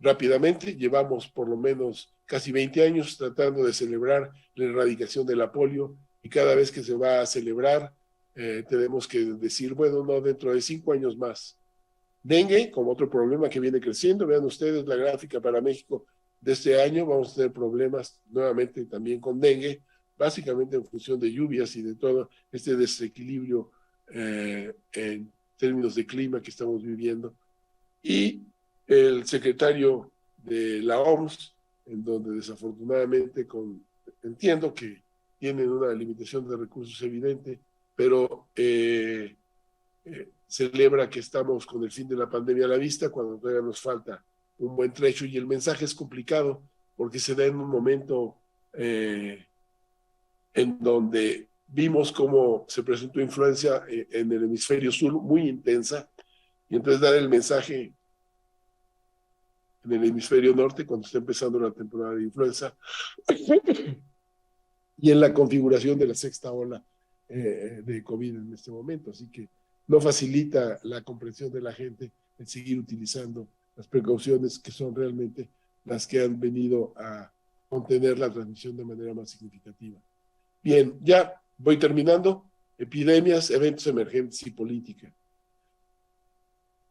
rápidamente, llevamos por lo menos casi 20 años tratando de celebrar la erradicación de la polio, y cada vez que se va a celebrar tenemos que decir, bueno, no, dentro de 5 años más. Dengue, como otro problema que viene creciendo. Vean ustedes la gráfica para México de este año. Vamos a tener problemas nuevamente también con dengue, básicamente en función de lluvias y de todo este desequilibrio en términos de clima que estamos viviendo. Y el secretario de la OMS, en donde desafortunadamente entiendo que tienen una limitación de recursos evidente, pero celebra que estamos con el fin de la pandemia a la vista, cuando todavía nos falta un buen trecho, y el mensaje es complicado porque se da en un momento en donde vimos cómo se presentó influenza en el hemisferio sur muy intensa, y entonces dar el mensaje en el hemisferio norte cuando está empezando la temporada de influenza y en la configuración de la sexta ola de COVID en este momento. Así que no facilita la comprensión de la gente en seguir utilizando las precauciones que son realmente las que han venido a contener la transmisión de manera más significativa. Bien, ya voy terminando. Epidemias, eventos emergentes y política.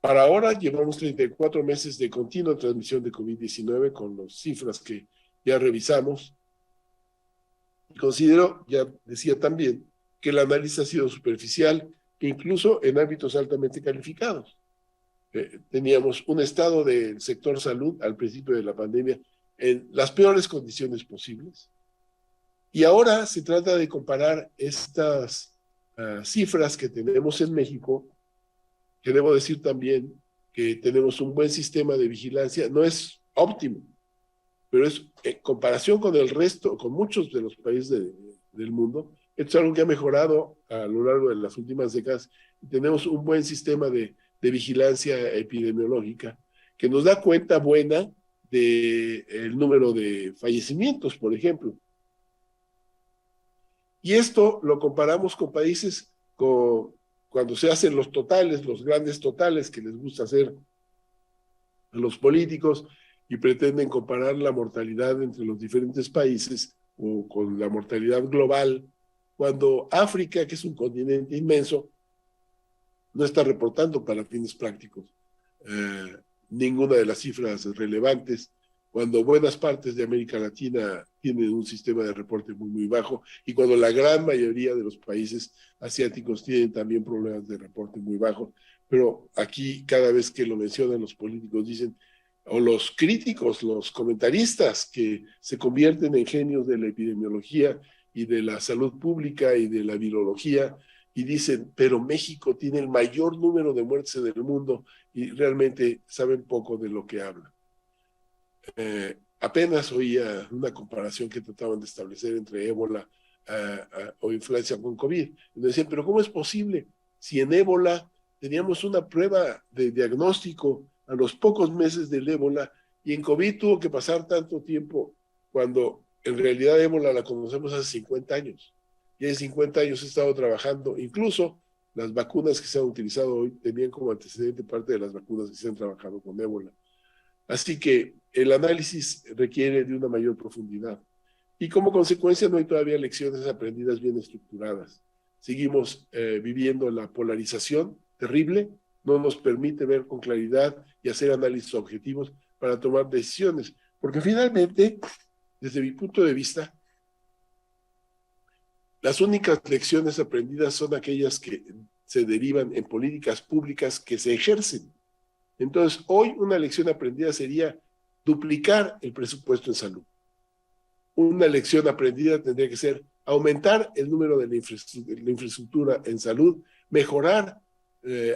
Para ahora llevamos 34 meses de continua transmisión de COVID-19 con las cifras que ya revisamos. Considero, ya decía también, que el análisis ha sido superficial, incluso en ámbitos altamente calificados. Teníamos un estado del sector salud al principio de la pandemia en las peores condiciones posibles. Y ahora se trata de comparar estas cifras que tenemos en México, que debo decir también que tenemos un buen sistema de vigilancia, no es óptimo, pero es en comparación con el resto, con muchos de los países del mundo, esto es algo que ha mejorado a lo largo de las últimas décadas. Tenemos un buen sistema de vigilancia epidemiológica que nos da cuenta buena del número de fallecimientos, por ejemplo. Y esto lo comparamos con países cuando se hacen los totales, los grandes totales que les gusta hacer a los políticos y pretenden comparar la mortalidad entre los diferentes países o con la mortalidad global, cuando África, que es un continente inmenso, no está reportando para fines prácticos ninguna de las cifras relevantes, cuando buenas partes de América Latina tienen un sistema de reporte muy, muy bajo, y cuando la gran mayoría de los países asiáticos tienen también problemas de reporte muy bajo. Pero aquí, cada vez que lo mencionan los políticos, dicen, o los críticos, los comentaristas, que se convierten en genios de la epidemiología y de la salud pública y de la virología, y dicen, pero México tiene el mayor número de muertes en el mundo, y realmente saben poco de lo que hablan. Apenas oía una comparación que trataban de establecer entre ébola o influenza con COVID. Y decían, pero ¿cómo es posible si en ébola teníamos una prueba de diagnóstico a los pocos meses del ébola y en COVID tuvo que pasar tanto tiempo cuando en realidad ébola la conocemos hace 50 años? Y en 50 años he estado trabajando, incluso las vacunas que se han utilizado hoy tenían como antecedente parte de las vacunas que se han trabajado con ébola. Así que el análisis requiere de una mayor profundidad. Y como consecuencia no hay todavía lecciones aprendidas bien estructuradas. Seguimos viviendo la polarización terrible, no nos permite ver con claridad y hacer análisis objetivos para tomar decisiones. Porque finalmente, desde mi punto de vista, las únicas lecciones aprendidas son aquellas que se derivan en políticas públicas que se ejercen. Entonces, hoy una lección aprendida sería duplicar el presupuesto en salud. Una lección aprendida tendría que ser aumentar el número de la infraestructura en salud, mejorar,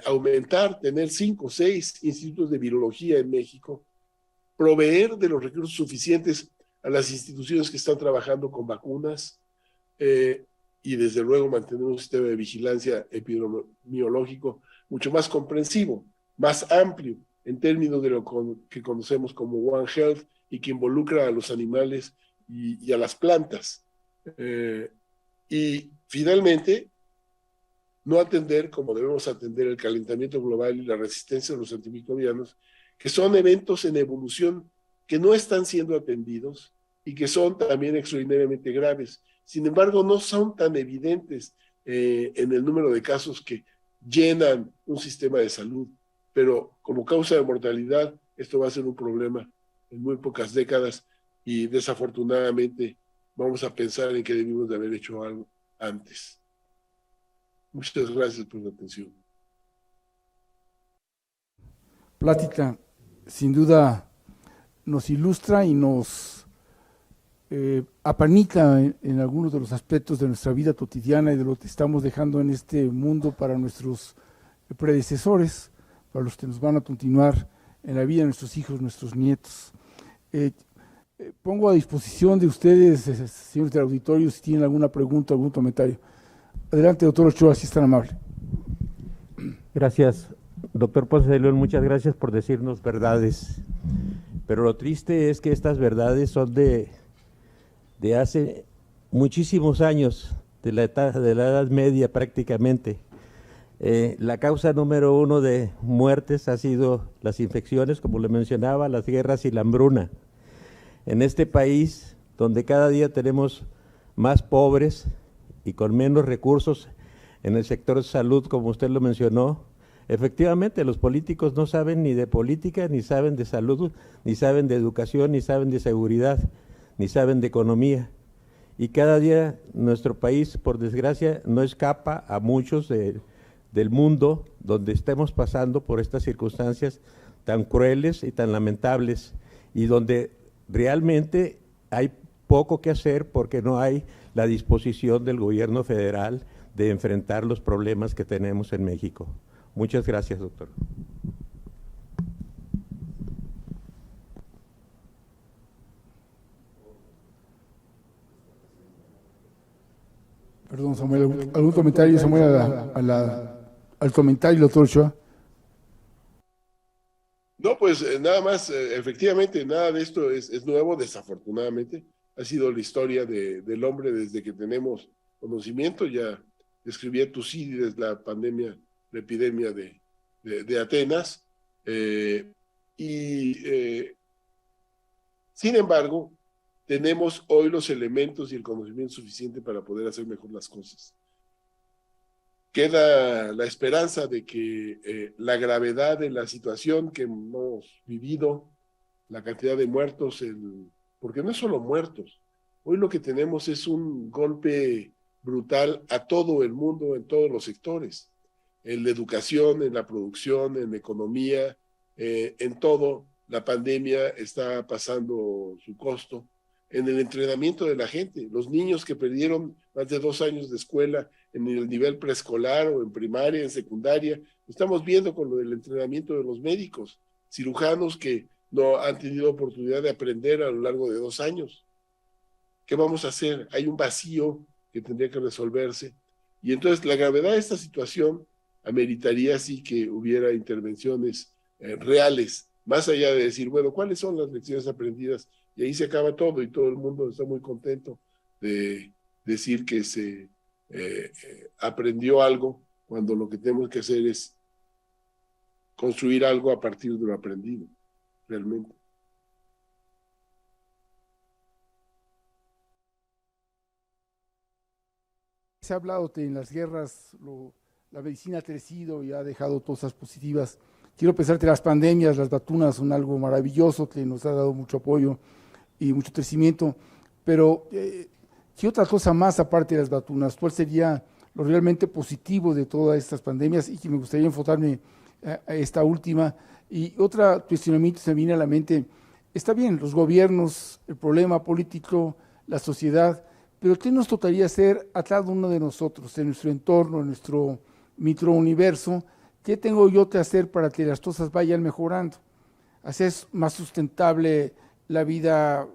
aumentar, tener 5 o 6 institutos de virología en México, proveer de los recursos suficientes a las instituciones que están trabajando con vacunas, y desde luego mantener un sistema de vigilancia epidemiológico mucho más comprensivo, más amplio en términos de lo que conocemos como One Health y que involucra a los animales y a las plantas. Y finalmente, no atender como debemos atender el calentamiento global y la resistencia de los antimicrobianos, que son eventos en evolución que no están siendo atendidos y que son también extraordinariamente graves. Sin embargo, no son tan evidentes en el número de casos que llenan un sistema de salud, pero como causa de mortalidad, esto va a ser un problema en muy pocas décadas y desafortunadamente vamos a pensar en que debimos de haber hecho algo antes. Muchas gracias por la atención. Plática, sin duda, nos ilustra y nos apanica en algunos de los aspectos de nuestra vida cotidiana y de lo que estamos dejando en este mundo para nuestros predecesores, para los que nos van a continuar en la vida de nuestros hijos, nuestros nietos. Pongo a disposición de ustedes, señores del auditorio, si tienen alguna pregunta, algún comentario. Adelante, doctor Ochoa, si es tan amable. Gracias, doctor Ponce de León, muchas gracias por decirnos verdades. Pero lo triste es que estas verdades son de hace muchísimos años, de la Edad Media prácticamente. La causa número 1 de muertes ha sido las infecciones, como le mencionaba, las guerras y la hambruna. En este país, donde cada día tenemos más pobres y con menos recursos en el sector de salud, como usted lo mencionó, efectivamente los políticos no saben ni de política, ni saben de salud, ni saben de educación, ni saben de seguridad, ni saben de economía. Y cada día nuestro país, por desgracia, no escapa a muchos del mundo donde estemos pasando por estas circunstancias tan crueles y tan lamentables, y donde realmente hay poco que hacer porque no hay la disposición del gobierno federal de enfrentar los problemas que tenemos en México. Muchas gracias, doctor. Perdón, Samuel, ¿algún comentario, Samuel, al comentario, doctor Ochoa? No, pues nada más, efectivamente, nada de esto es nuevo, desafortunadamente. Ha sido la historia del hombre desde que tenemos conocimiento. Ya escribía Tucídides la pandemia, la epidemia de Atenas. Sin embargo, tenemos hoy los elementos y el conocimiento suficiente para poder hacer mejor las cosas. Queda la esperanza de que la gravedad de la situación que hemos vivido, la cantidad de muertos, porque no es solo muertos, hoy lo que tenemos es un golpe brutal a todo el mundo, en todos los sectores, en la educación, en la producción, en la economía, en todo. La pandemia está pasando su costo en el entrenamiento de la gente. Los niños que perdieron más de 2 años de escuela en el nivel preescolar o en primaria, en secundaria, estamos viendo con lo del entrenamiento de los médicos, cirujanos que no han tenido oportunidad de aprender a lo largo de 2 años. ¿Qué vamos a hacer? Hay un vacío que tendría que resolverse. Y entonces la gravedad de esta situación ameritaría sí que hubiera intervenciones reales, más allá de decir, bueno, ¿cuáles son las lecciones aprendidas? Y ahí se acaba todo y todo el mundo está muy contento de decir que se aprendió algo, cuando lo que tenemos que hacer es construir algo a partir de lo aprendido, realmente. Se ha hablado que en las guerras la medicina ha crecido y ha dejado cosas positivas. Quiero pensar que las pandemias, las vacunas son algo maravilloso que nos ha dado mucho apoyo y mucho crecimiento, pero ¿qué otra cosa más aparte de las vacunas? ¿Cuál sería lo realmente positivo de todas estas pandemias? Y que me gustaría enfocarme a esta última. Y otro cuestionamiento se me viene a la mente, está bien, los gobiernos, el problema político, la sociedad, pero ¿qué nos tocaría hacer a cada uno de nosotros, en nuestro entorno, en nuestro microuniverso? ¿Qué tengo yo que hacer para que las cosas vayan mejorando? Hacer más sustentable la vida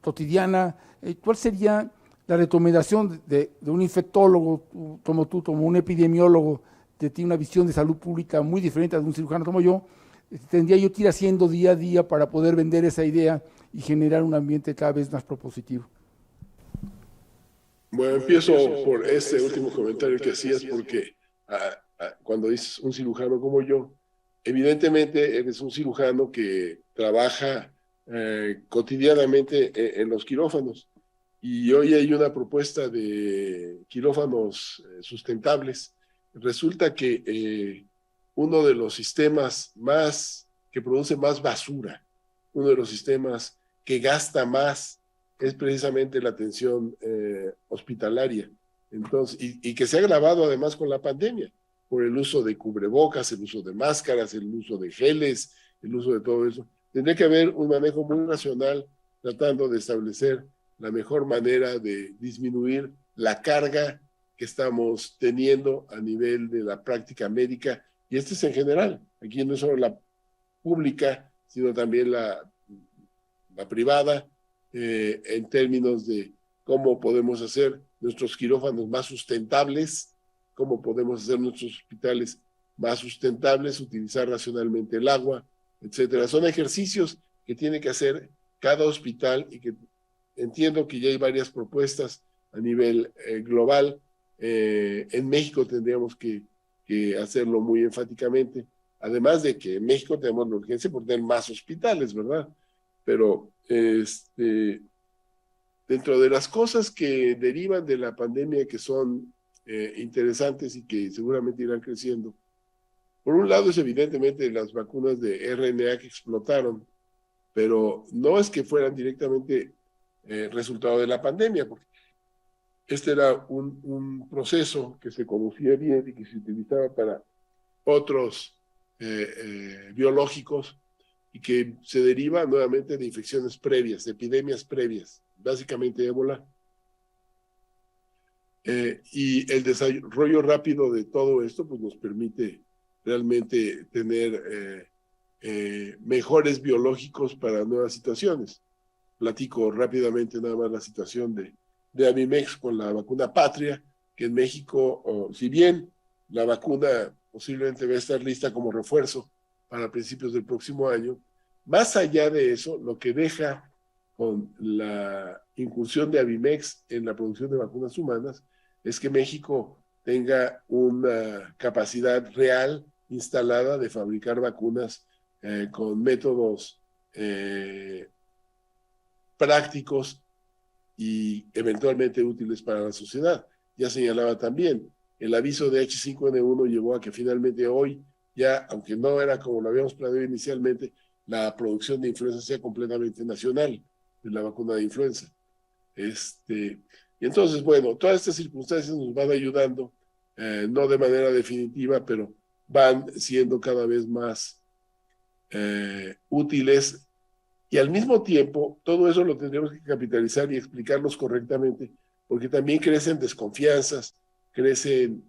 cotidiana. ¿Cuál sería la recomendación de un infectólogo como tú, como un epidemiólogo que tiene una visión de salud pública muy diferente a de un cirujano como yo? Tendría yo que ir haciendo día a día para poder vender esa idea y generar un ambiente cada vez más propositivo. Bueno, empiezo por este último comentario que hacías, porque cuando dices un cirujano como yo, evidentemente eres un cirujano que trabaja cotidianamente en los quirófanos, y hoy hay una propuesta de quirófanos sustentables. Resulta que uno de los sistemas que produce más basura, uno de los sistemas que gasta más, es precisamente la atención hospitalaria. Entonces, y que se ha agravado además con la pandemia, por el uso de cubrebocas, el uso de máscaras, el uso de geles, el uso de todo eso. Tendría que haber un manejo muy racional tratando de establecer la mejor manera de disminuir la carga que estamos teniendo a nivel de la práctica médica, y esto es en general. Aquí no es solo la pública, sino también la privada, en términos de cómo podemos hacer nuestros quirófanos más sustentables, cómo podemos hacer nuestros hospitales más sustentables, utilizar racionalmente el agua, etcétera. Son ejercicios que tiene que hacer cada hospital, y que entiendo que ya hay varias propuestas a nivel global. En México tendríamos que que hacerlo muy enfáticamente. Además de que en México tenemos la urgencia por tener más hospitales, ¿verdad? Pero dentro de las cosas que derivan de la pandemia que son interesantes y que seguramente irán creciendo, por un lado es evidentemente las vacunas de RNA que explotaron, pero no es que fueran directamente resultado de la pandemia, porque este era un proceso que se conocía bien y que se utilizaba para otros biológicos y que se deriva nuevamente de infecciones previas, de epidemias previas, básicamente ébola. Y el desarrollo rápido de todo esto pues nos permite realmente tener mejores biológicos para nuevas situaciones. Platico rápidamente nada más la situación de Abimex con la vacuna Patria, que en México, si bien la vacuna posiblemente va a estar lista como refuerzo para principios del próximo año, más allá de eso, lo que deja con la incursión de Abimex en la producción de vacunas humanas es que México tenga una capacidad real instalada de fabricar vacunas con métodos prácticos y eventualmente útiles para la sociedad. Ya señalaba también, el aviso de H5N1 llevó a que finalmente hoy, ya, aunque no era como lo habíamos planeado inicialmente, la producción de influenza sea completamente nacional, de la vacuna de influenza. Y entonces, bueno, todas estas circunstancias nos van ayudando, no de manera definitiva, pero van siendo cada vez más útiles. Y al mismo tiempo, todo eso lo tendremos que capitalizar y explicarlos correctamente, porque también crecen desconfianzas, crecen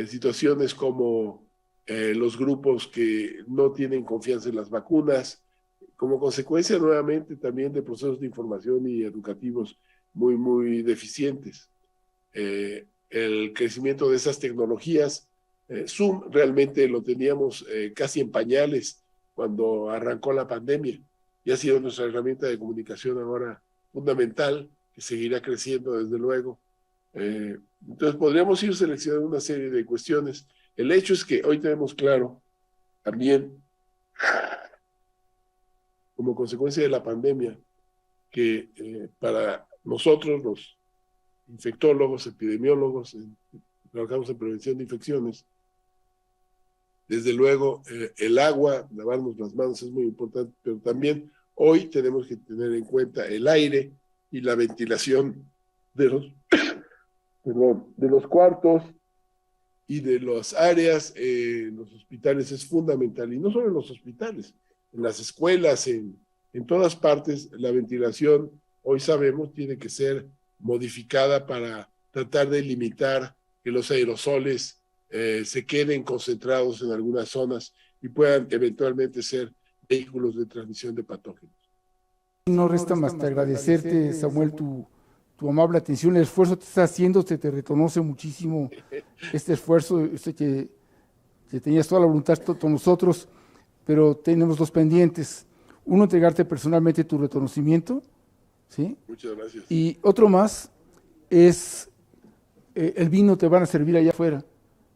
situaciones como los grupos que no tienen confianza en las vacunas, como consecuencia nuevamente también de procesos de información y educativos muy, muy deficientes. El crecimiento de esas tecnologías, Zoom realmente lo teníamos casi en pañales cuando arrancó la pandemia y ha sido nuestra herramienta de comunicación ahora fundamental, que seguirá creciendo desde luego. Entonces podríamos ir seleccionando una serie de cuestiones. El hecho es que hoy tenemos claro también, como consecuencia de la pandemia, que para nosotros los infectólogos, epidemiólogos, trabajamos en prevención de infecciones, desde luego el agua, lavarnos las manos es muy importante, pero también hoy tenemos que tener en cuenta el aire y la ventilación de los cuartos y de las áreas en los hospitales es fundamental, y no solo en los hospitales, en las escuelas, en todas partes, la ventilación, hoy sabemos, tiene que ser modificada para tratar de limitar que los aerosoles se queden concentrados en algunas zonas y puedan eventualmente ser vehículos de transmisión de patógenos. No resta más que agradecerte, Samuel, tu amable atención, el esfuerzo que estás haciendo, se te reconoce muchísimo este esfuerzo, que tenías toda la voluntad con nosotros, pero tenemos dos pendientes. Uno, entregarte personalmente tu reconocimiento, ¿sí? Muchas gracias. Y otro más es el vino te van a servir allá afuera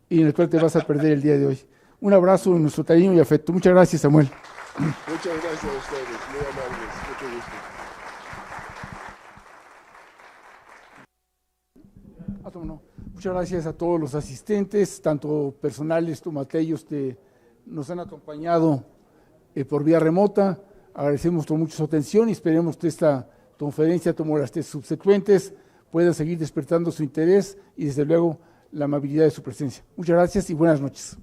y en el cual te vas a perder el día de hoy. Un abrazo, nuestro cariño y afecto. Muchas gracias, Samuel. Muchas gracias a ustedes, muy amables, mucho gusto. Muchas gracias a todos los asistentes, tanto personales como aquellos que nos han acompañado por vía remota. Agradecemos con mucha su atención y esperemos que esta conferencia, como las subsecuentes, puedan seguir despertando su interés y desde luego la amabilidad de su presencia. Muchas gracias y buenas noches.